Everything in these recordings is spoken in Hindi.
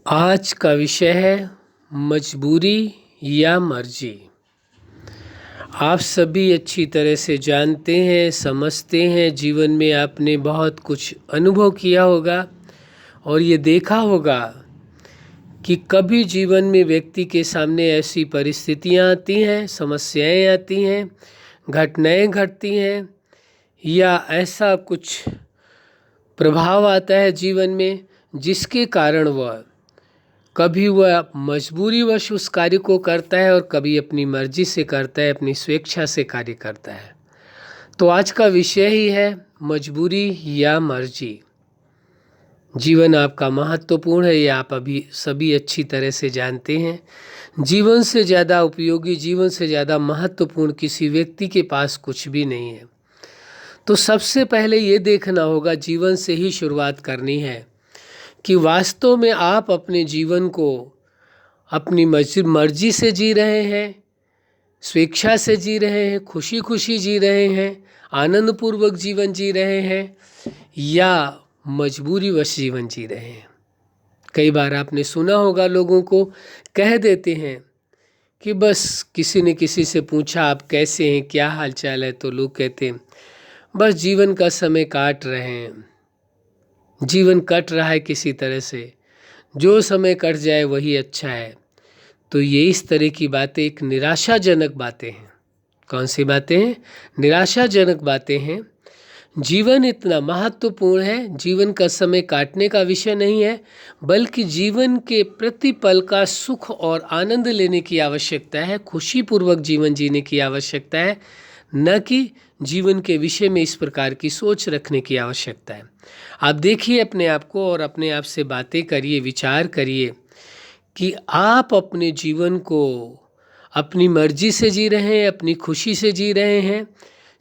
आज का विषय है मजबूरी या मर्जी। आप सभी अच्छी तरह से जानते हैं, समझते हैं, जीवन में आपने बहुत कुछ अनुभव किया होगा और ये देखा होगा कि कभी जीवन में व्यक्ति के सामने ऐसी परिस्थितियां आती हैं, समस्याएं आती हैं, घटनाएं घटती हैं या ऐसा कुछ प्रभाव आता है जीवन में जिसके कारण कभी वह मजबूरीवश उस कार्य को करता है और कभी अपनी मर्जी से करता है, अपनी स्वेच्छा से कार्य करता है। तो आज का विषय ही है मजबूरी या मर्जी। जीवन आपका महत्वपूर्ण है, ये आप अभी सभी अच्छी तरह से जानते हैं। जीवन से ज़्यादा उपयोगी, जीवन से ज़्यादा महत्वपूर्ण किसी व्यक्ति के पास कुछ भी नहीं है। तो सबसे पहले ये देखना होगा, जीवन से ही शुरुआत करनी है कि वास्तव में आप अपने जीवन को अपनी मर्जी से जी रहे हैं, स्वेच्छा से जी रहे हैं, खुशी खुशी जी रहे हैं, आनंदपूर्वक जीवन जी रहे हैं या मजबूरीवश जीवन जी रहे हैं। कई बार आपने सुना होगा लोगों को कह देते हैं कि बस किसी ने किसी से पूछा आप कैसे हैं, क्या हाल चाल है, तो लोग कहते हैं बस जीवन का समय काट रहे हैं, जीवन कट रहा है किसी तरह से, जो समय कट जाए वही अच्छा है। तो ये इस तरह की बातें एक निराशाजनक बातें हैं। कौन सी बातें हैं? निराशाजनक बातें हैं। जीवन इतना महत्वपूर्ण है, जीवन का समय काटने का विषय नहीं है, बल्कि जीवन के प्रतिपल का सुख और आनंद लेने की आवश्यकता है, खुशीपूर्वक जीवन जीने की आवश्यकता है, न कि जीवन के विषय में इस प्रकार की सोच रखने की आवश्यकता है। आप देखिए अपने आप को और अपने आप से बातें करिए, विचार करिए कि आप अपने जीवन को अपनी मर्जी से जी रहे हैं, अपनी खुशी से जी रहे हैं,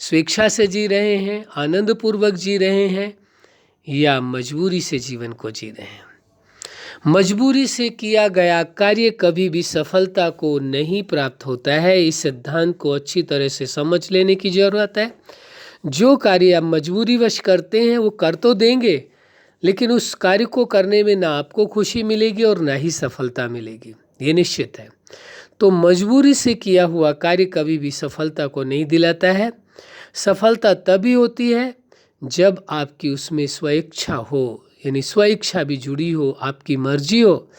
स्वेच्छा से जी रहे हैं, आनंदपूर्वक जी रहे हैं या मजबूरी से जीवन को जी रहे हैं। मजबूरी से किया गया कार्य कभी भी सफलता को नहीं प्राप्त होता है। इस सिद्धांत को अच्छी तरह से समझ लेने की ज़रूरत है। जो कार्य आप मजबूरीवश करते हैं वो कर तो देंगे, लेकिन उस कार्य को करने में ना आपको खुशी मिलेगी और ना ही सफलता मिलेगी, ये निश्चित है। तो मजबूरी से किया हुआ कार्य कभी भी सफलता को नहीं दिलाता है। सफलता तभी होती है जब आपकी उसमें स्वेच्छा हो, यानी स्वेच्छा भी जुड़ी हो, आपकी मर्जी हो,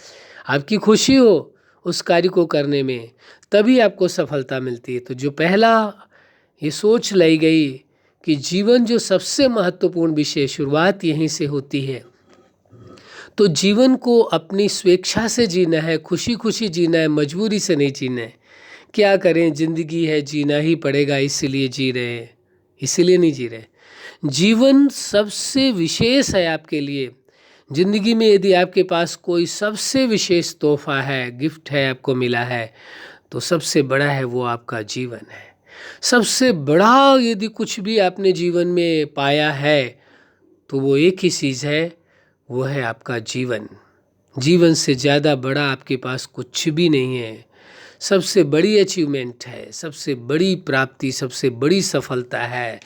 आपकी खुशी हो उस कार्य को करने में, तभी आपको सफलता मिलती है। तो जो पहला ये सोच लाई गई कि जीवन जो सबसे महत्वपूर्ण विषय, शुरुआत यहीं से होती है। तो जीवन को अपनी स्वेच्छा से जीना है, खुशी खुशी जीना है, मजबूरी से नहीं जीना है। क्या करें, जिंदगी है, जीना ही पड़ेगा इसलिए जी रहे हैं, इसीलिए नहीं जी रहे। जीवन सबसे विशेष है आपके लिए। जिंदगी में यदि आपके पास कोई सबसे विशेष तोहफा है, गिफ्ट है, आपको मिला है, तो सबसे बड़ा है वो आपका जीवन है। सबसे बड़ा यदि कुछ भी आपने जीवन में पाया है तो वो एक ही चीज़ है, वो है आपका जीवन। जीवन से ज़्यादा बड़ा आपके पास कुछ भी नहीं है। सबसे बड़ी अचीवमेंट है, सबसे बड़ी प्राप्ति, सबसे बड़ी सफलता है,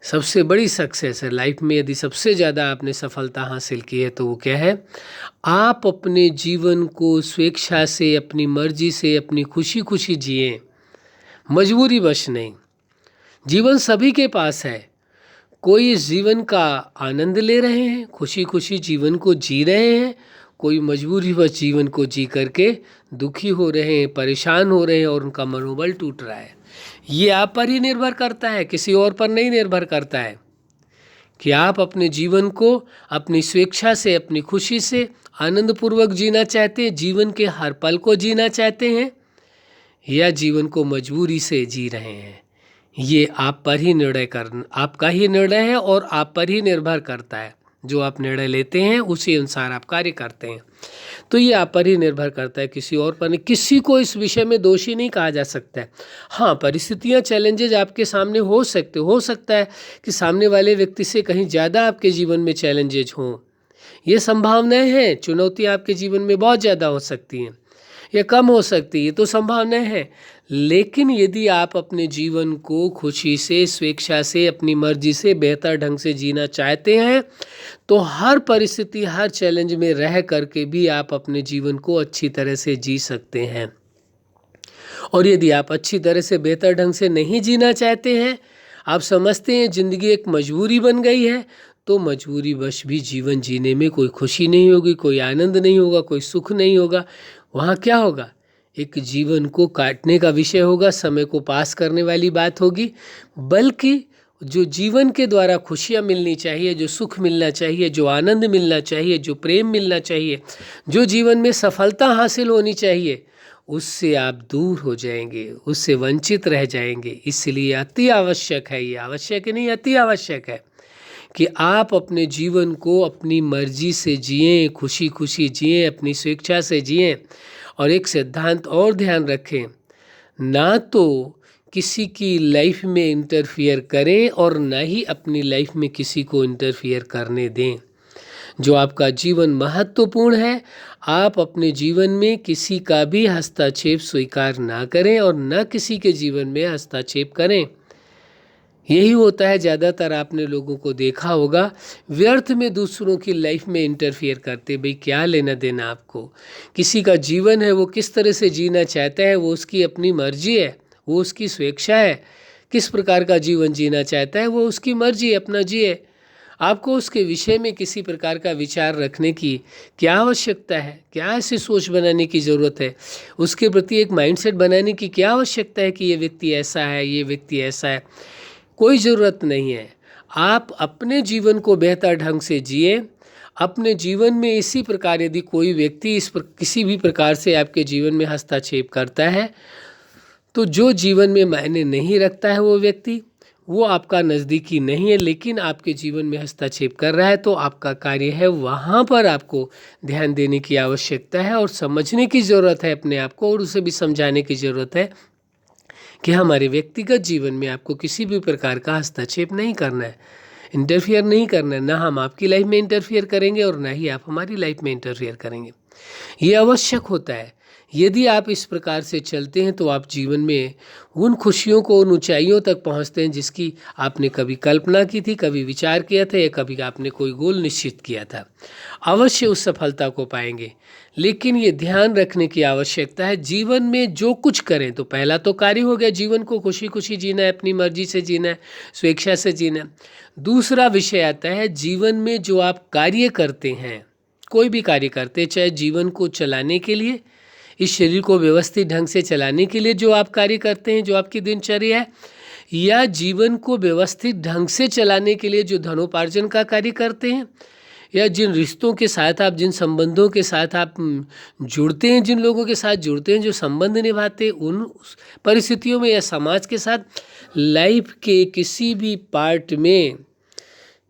सबसे बड़ी सक्सेस है लाइफ में। यदि सबसे ज़्यादा आपने सफलता हासिल की है तो वो क्या है? आप अपने जीवन को स्वेच्छा से, अपनी मर्जी से, अपनी खुशी खुशी जिए, मजबूरी वश नहीं। जीवन सभी के पास है। कोई इस जीवन का आनंद ले रहे हैं, खुशी खुशी जीवन को जी रहे हैं, कोई मजबूरी वश जीवन को जी करके दुखी हो रहे हैं, परेशान हो रहे हैं और उनका मनोबल टूट रहा है। ये आप पर ही निर्भर करता है, किसी और पर नहीं निर्भर करता है कि आप अपने जीवन को अपनी स्वेच्छा से, अपनी खुशी से आनंदपूर्वक जीना चाहते हैं, जीवन के हर पल को जीना चाहते हैं, या जीवन को मजबूरी से जी रहे हैं। ये आप पर ही आपका ही निर्णय है और आप पर ही निर्भर करता है। जो आप निर्णय लेते हैं उसी अनुसार आप कार्य करते हैं। तो ये आप पर ही निर्भर करता है, किसी और पर नहीं। किसी को इस विषय में दोषी नहीं कहा जा सकता है। हाँ, परिस्थितियाँ, चैलेंजेज आपके सामने हो सकता है कि सामने वाले व्यक्ति से कहीं ज़्यादा आपके जीवन में चैलेंजेज हों। ये संभावनाएं हैं। चुनौतियाँ आपके जीवन में बहुत ज़्यादा हो सकती हैं या कम हो सकती है, तो संभावनाएं हैं। लेकिन यदि आप अपने जीवन को खुशी से, स्वेच्छा से, अपनी मर्जी से बेहतर ढंग से जीना चाहते हैं तो हर परिस्थिति, हर चैलेंज में रह करके भी आप अपने जीवन को अच्छी तरह से जी सकते हैं। और यदि आप अच्छी तरह से, बेहतर ढंग से नहीं जीना चाहते हैं, आप समझते हैं ज़िंदगी एक मजबूरी बन गई है, तो मजबूरी वश भी जीवन जीने में कोई खुशी नहीं होगी, कोई आनंद नहीं होगा, कोई सुख नहीं होगा। वहाँ क्या होगा? एक जीवन को काटने का विषय होगा, समय को पास करने वाली बात होगी। बल्कि जो जीवन के द्वारा खुशियाँ मिलनी चाहिए, जो सुख मिलना चाहिए, जो आनंद मिलना चाहिए, जो प्रेम मिलना चाहिए, जो जीवन में सफलता हासिल होनी चाहिए, उससे आप दूर हो जाएंगे, उससे वंचित रह जाएंगे। इसलिए अति आवश्यक है, ये आवश्यक नहीं, अति आवश्यक है कि आप अपने जीवन को अपनी मर्जी से जिएं, खुशी खुशी जिएं, अपनी स्वेच्छा से जिएं। और एक सिद्धांत और ध्यान रखें, ना तो किसी की लाइफ में इंटरफियर करें और ना ही अपनी लाइफ में किसी को इंटरफियर करने दें। जो आपका जीवन महत्वपूर्ण है, आप अपने जीवन में किसी का भी हस्तक्षेप स्वीकार ना करें और न किसी के जीवन में हस्तक्षेप करें। यही होता है, ज़्यादातर आपने लोगों को देखा होगा, व्यर्थ में दूसरों की लाइफ में इंटरफियर करते। भाई क्या लेना देना आपको? किसी का जीवन है, वो किस तरह से जीना चाहता है, वो उसकी अपनी मर्जी है, वो उसकी स्वेच्छा है। किस प्रकार का जीवन जीना चाहता है वो उसकी मर्जी, अपना जिए। आपको उसके विषय में किसी प्रकार का विचार रखने की क्या आवश्यकता है? क्या ऐसी सोच बनाने की ज़रूरत है? उसके प्रति एक माइंडसेट बनाने की क्या आवश्यकता है कि ये व्यक्ति ऐसा है, ये व्यक्ति ऐसा है? कोई ज़रूरत नहीं है। आप अपने जीवन को बेहतर ढंग से जिए। अपने जीवन में इसी प्रकार यदि कोई व्यक्ति किसी भी प्रकार से आपके जीवन में हस्तक्षेप करता है, तो जो जीवन में मायने नहीं रखता है वो व्यक्ति, वो आपका नज़दीकी नहीं है, लेकिन आपके जीवन में हस्तक्षेप कर रहा है, तो आपका कार्य है वहाँ पर आपको ध्यान देने की आवश्यकता है और समझने की ज़रूरत है अपने आप को, और उसे भी समझाने की ज़रूरत है कि हमारे व्यक्तिगत जीवन में आपको किसी भी प्रकार का हस्तक्षेप नहीं करना है, इंटरफियर नहीं करना है। ना हम आपकी लाइफ में इंटरफियर करेंगे और ना ही आप हमारी लाइफ में इंटरफियर करेंगे। ये आवश्यक होता है। यदि आप इस प्रकार से चलते हैं तो आप जीवन में उन खुशियों को, उन ऊंचाइयों तक पहुंचते हैं जिसकी आपने कभी कल्पना की थी, कभी विचार किया था, या कभी आपने कोई गोल निश्चित किया था। अवश्य उस सफलता को पाएंगे। लेकिन ये ध्यान रखने की आवश्यकता है, जीवन में जो कुछ करें, तो पहला तो कार्य हो गया, जीवन को खुशी खुशी जीना है, अपनी मर्जी से जीना है, स्वेच्छा से जीना है। दूसरा विषय आता है, जीवन में जो आप कार्य करते हैं, कोई भी कार्य करते हैं, चाहे जीवन को चलाने के लिए, इस शरीर को व्यवस्थित ढंग से चलाने के लिए जो आप कार्य करते हैं, जो आपकी दिनचर्या है, या जीवन को व्यवस्थित ढंग से चलाने के लिए जो धनोपार्जन का कार्य करते हैं, या जिन रिश्तों के साथ आप, जिन संबंधों के साथ आप जुड़ते हैं, जिन लोगों के साथ जुड़ते हैं, जो संबंध निभाते हैं, उन परिस्थितियों में या समाज के साथ, लाइफ के किसी भी पार्ट में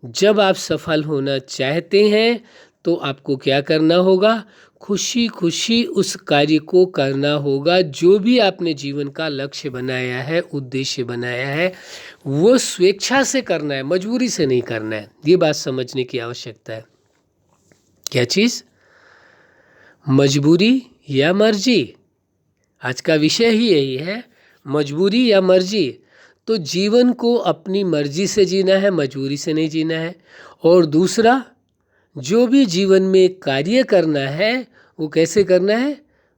जब आप सफल होना चाहते हैं तो आपको क्या करना होगा? खुशी खुशी उस कार्य को करना होगा। जो भी आपने जीवन का लक्ष्य बनाया है, उद्देश्य बनाया है, वो स्वेच्छा से करना है, मजबूरी से नहीं करना है। ये बात समझने की आवश्यकता है। क्या चीज़? मजबूरी या मर्जी? आज का विषय ही यही है, मजबूरी या मर्जी। तो जीवन को अपनी मर्जी से जीना है, मजबूरी से नहीं जीना है। और दूसरा, जो भी जीवन में कार्य करना है वो कैसे करना है?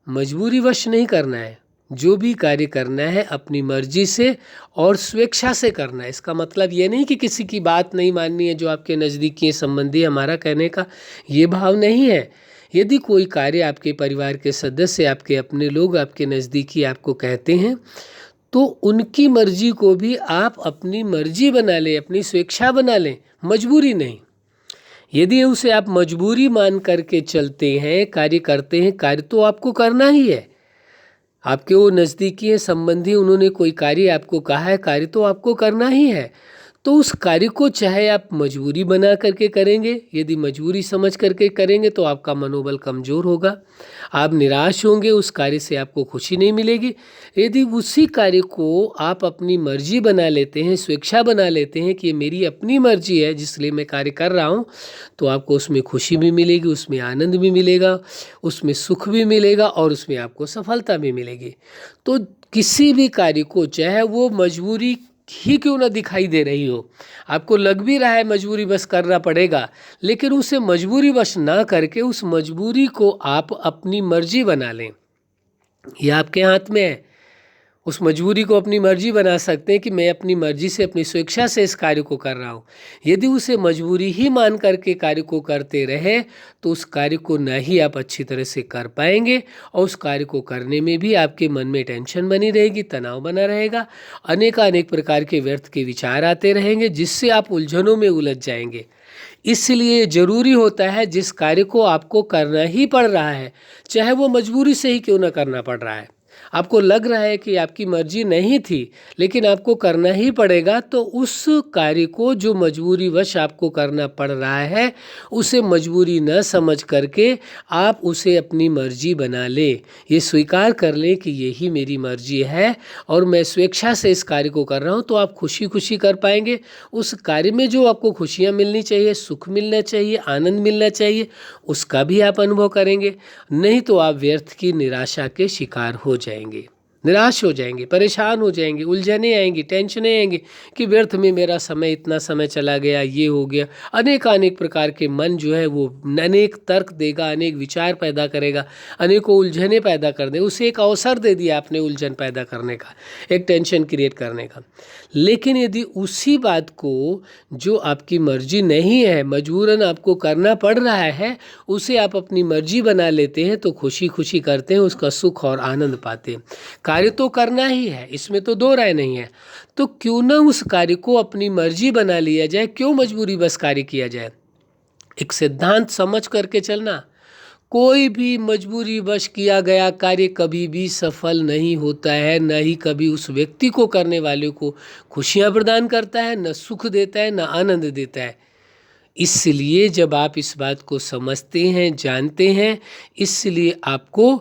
मजबूरी वश नहीं करना है। जो भी कार्य करना है अपनी मर्जी से और स्वेच्छा से करना है। इसका मतलब ये नहीं कि किसी की बात नहीं माननी है, जो आपके नज़दीकी संबंधी, हमारा कहने का ये भाव नहीं है। यदि कोई कार्य आपके परिवार के सदस्य, आपके अपने लोग, आपके नज़दीकी आपको कहते हैं, तो उनकी मर्जी को भी आप अपनी मर्जी बना लें, अपनी स्वेच्छा बना लें, मजबूरी नहीं। यदि उसे आप मजबूरी मान करके चलते हैं, कार्य करते हैं, कार्य तो आपको करना ही है। आपके वो नज़दीकी हैं, संबंधी, उन्होंने कोई कार्य आपको कहा है, कार्य तो आपको करना ही है। तो उस कार्य को चाहे आप मजबूरी बना करके करेंगे, यदि मजबूरी समझ करके करेंगे तो आपका मनोबल कमज़ोर होगा, आप निराश होंगे, उस कार्य से आपको खुशी नहीं मिलेगी। यदि उसी कार्य को आप अपनी मर्जी बना लेते हैं, स्वेच्छा बना लेते हैं कि ये मेरी अपनी मर्जी है जिसलिए मैं कार्य कर रहा हूँ, तो आपको उसमें खुशी भी मिलेगी, उसमें आनंद भी मिलेगा, उसमें सुख भी मिलेगा और उसमें आपको सफलता भी मिलेगी। तो किसी भी कार्य को, चाहे वो मजबूरी ही क्यों ना दिखाई दे रही हो, आपको लग भी रहा है मजबूरी बस करना पड़ेगा, लेकिन उसे मजबूरी बस ना करके उस मजबूरी को आप अपनी मर्जी बना लें। यह आपके हाथ में है। उस मजबूरी को अपनी मर्जी बना सकते हैं कि मैं अपनी मर्जी से, अपनी स्वेच्छा से इस कार्य को कर रहा हूँ। यदि उसे मजबूरी ही मान करके कार्य को करते रहे तो उस कार्य को न ही आप अच्छी तरह से कर पाएंगे, और उस कार्य को करने में भी आपके मन में टेंशन बनी रहेगी, तनाव बना रहेगा, अनेक प्रकार के व्यर्थ के विचार आते रहेंगे, जिससे आप उलझनों में उलझ जाएंगे। इसलिए ज़रूरी होता है जिस कार्य को आपको करना ही पड़ रहा है, चाहे वो मजबूरी से ही क्यों ना करना पड़ रहा है, आपको लग रहा है कि आपकी मर्जी नहीं थी लेकिन आपको करना ही पड़ेगा, तो उस कार्य को जो मजबूरीवश आपको करना पड़ रहा है उसे मजबूरी न समझ करके आप उसे अपनी मर्जी बना ले। ये स्वीकार कर लें कि यही मेरी मर्जी है और मैं स्वेच्छा से इस कार्य को कर रहा हूँ, तो आप खुशी खुशी कर पाएंगे। उस कार्य में जो आपको खुशियाँ मिलनी चाहिए, सुख मिलना चाहिए, आनंद मिलना चाहिए, उसका भी आप अनुभव करेंगे। नहीं तो आप व्यर्थ की निराशा के शिकार हो जाएंगे, निराश हो जाएंगे, परेशान हो जाएंगे, उलझने आएंगी, टेंशनें आएंगी कि व्यर्थ में मेरा समय, इतना समय चला गया, ये हो गया। अनेक प्रकार के मन जो है वो अनेक तर्क देगा, अनेक विचार पैदा करेगा, अनेकों उलझने पैदा कर दे। उसे एक अवसर दे दिया आपने उलझन पैदा करने का, एक टेंशन क्रिएट करने का। लेकिन यदि उसी बात को जो आपकी मर्जी नहीं है, मजबूरन आपको करना पड़ रहा है, उसे आप अपनी मर्जी बना लेते हैं तो खुशी खुशी करते हैं, उसका सुख और आनंद पाते हैं। कार्य तो करना ही है, इसमें तो दो राय नहीं है, तो क्यों ना उस कार्य को अपनी मर्जी बना लिया जाए, क्यों मजबूरी बस कार्य किया जाए। एक सिद्धांत समझ करके चलना, कोई भी मजबूरी वश किया गया कार्य कभी भी सफल नहीं होता है, न ही कभी उस व्यक्ति को, करने वाले को खुशियाँ प्रदान करता है, न सुख देता है, न आनंद देता है। इसलिए जब आप इस बात को समझते हैं, जानते हैं, इसलिए आपको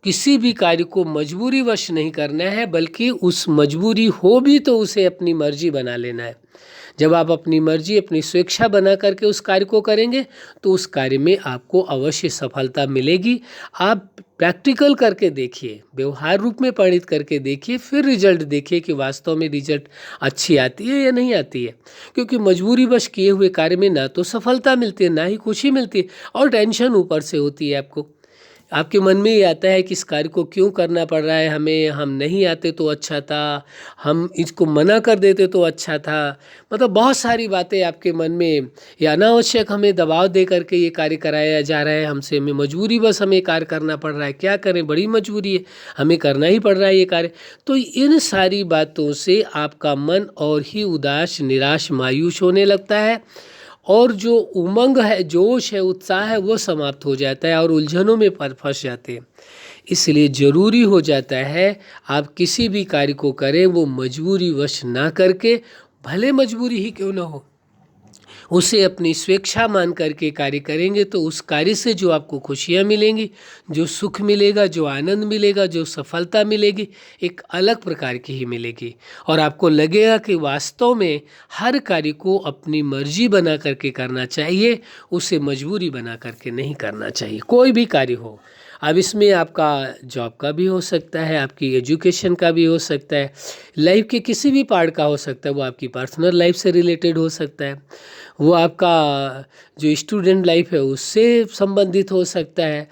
किसी भी कार्य को मजबूरी वश नहीं करना है, बल्कि उस मजबूरी हो भी तो उसे अपनी मर्जी बना लेना है। जब आप अपनी मर्जी, अपनी स्वेच्छा बना करके उस कार्य को करेंगे तो उस कार्य में आपको अवश्य सफलता मिलेगी। आप प्रैक्टिकल करके देखिए, व्यवहार रूप में परिणित करके देखिए, फिर रिजल्ट देखिए कि वास्तव में रिजल्ट अच्छी आती है या नहीं आती है। क्योंकि मजबूरी वश किए हुए कार्य में ना तो सफलता मिलती है, ना ही खुशी मिलती है, और टेंशन ऊपर से होती है। आपको, आपके मन में ये आता है कि इस कार्य को क्यों करना पड़ रहा है हमें, हम नहीं आते तो अच्छा था, हम इसको मना कर देते तो अच्छा था। मतलब बहुत सारी बातें आपके मन में, या अनावश्यक हमें दबाव दे करके ये कार्य कराया जा रहा है हमसे, हमें मजबूरी बस हमें कार्य करना पड़ रहा है, क्या करें, बड़ी मजबूरी है, हमें करना ही पड़ रहा है ये कार्य। तो इन सारी बातों से आपका मन और ही उदास, निराश, मायूस होने लगता है, और जो उमंग है, जोश है, उत्साह है, वो समाप्त हो जाता है और उलझनों में फंस जाते हैं। इसलिए ज़रूरी हो जाता है आप किसी भी कार्य को करें वो मजबूरी वश ना करके, भले मजबूरी ही क्यों ना हो, उसे अपनी स्वेच्छा मान करके कार्य करेंगे तो उस कार्य से जो आपको खुशियाँ मिलेंगी, जो सुख मिलेगा, जो आनंद मिलेगा, जो सफलता मिलेगी, एक अलग प्रकार की ही मिलेगी। और आपको लगेगा कि वास्तव में हर कार्य को अपनी मर्जी बना करके करना चाहिए, उसे मजबूरी बना करके नहीं करना चाहिए। कोई भी कार्य हो, अब इसमें आपका जॉब का भी हो सकता है, आपकी एजुकेशन का भी हो सकता है, लाइफ के किसी भी पार्ट का हो सकता है, वो आपकी पर्सनल लाइफ से रिलेटेड हो सकता है, वो आपका जो स्टूडेंट लाइफ है उससे संबंधित हो सकता है,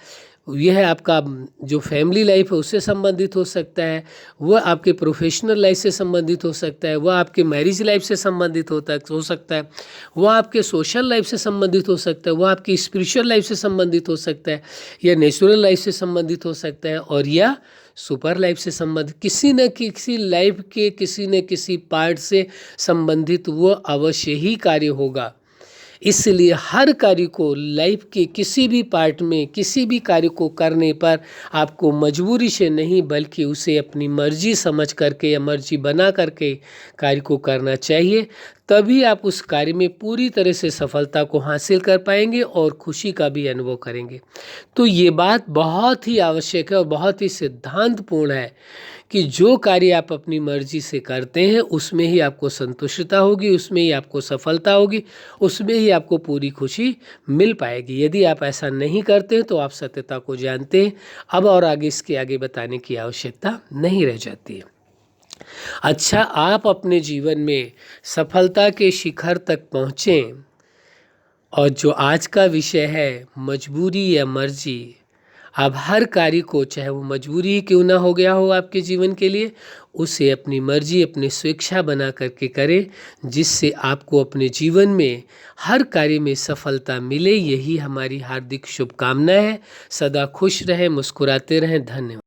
यह आपका जो फैमिली लाइफ है उससे संबंधित हो सकता है, वह आपके प्रोफेशनल लाइफ से संबंधित हो सकता है, वह आपके मैरिज लाइफ से संबंधित हो सकता है, वह आपके सोशल लाइफ से संबंधित हो सकता है, वह आपकी स्पिरिचुअल लाइफ से संबंधित हो सकता है, या नेचुरल लाइफ से संबंधित हो सकता है, और या सुपर लाइफ से संबंधित, किसी न किसी लाइफ के किसी न किसी पार्ट से संबंधित वो अवश्य ही कार्य होगा। इसलिए हर कार्य को, लाइफ के किसी भी पार्ट में किसी भी कार्य को करने पर आपको मजबूरी से नहीं, बल्कि उसे अपनी मर्जी समझ करके या मर्जी बना करके कार्य को करना चाहिए। तभी आप उस कार्य में पूरी तरह से सफलता को हासिल कर पाएंगे और खुशी का भी अनुभव करेंगे। तो ये बात बहुत ही आवश्यक है और बहुत ही सिद्धांतपूर्ण है कि जो कार्य आप अपनी मर्जी से करते हैं उसमें ही आपको संतुष्टता होगी, उसमें ही आपको सफलता होगी, उसमें ही आपको पूरी खुशी मिल पाएगी। यदि आप ऐसा नहीं करते हैं तो आप सत्यता को जानते हैं, अब और आगे इसके आगे बताने की आवश्यकता नहीं रह जाती है। अच्छा, आप अपने जीवन में सफलता के शिखर तक पहुँचें, और जो आज का विषय है मजबूरी या मर्जी, आप हर कार्य को, चाहे वो मजबूरी ही क्यों ना हो गया हो आपके जीवन के लिए, उसे अपनी मर्जी, अपनी स्वेच्छा बना करके करें, जिससे आपको अपने जीवन में हर कार्य में सफलता मिले। यही हमारी हार्दिक शुभकामना है। सदा खुश रहें, मुस्कुराते रहें। धन्यवाद।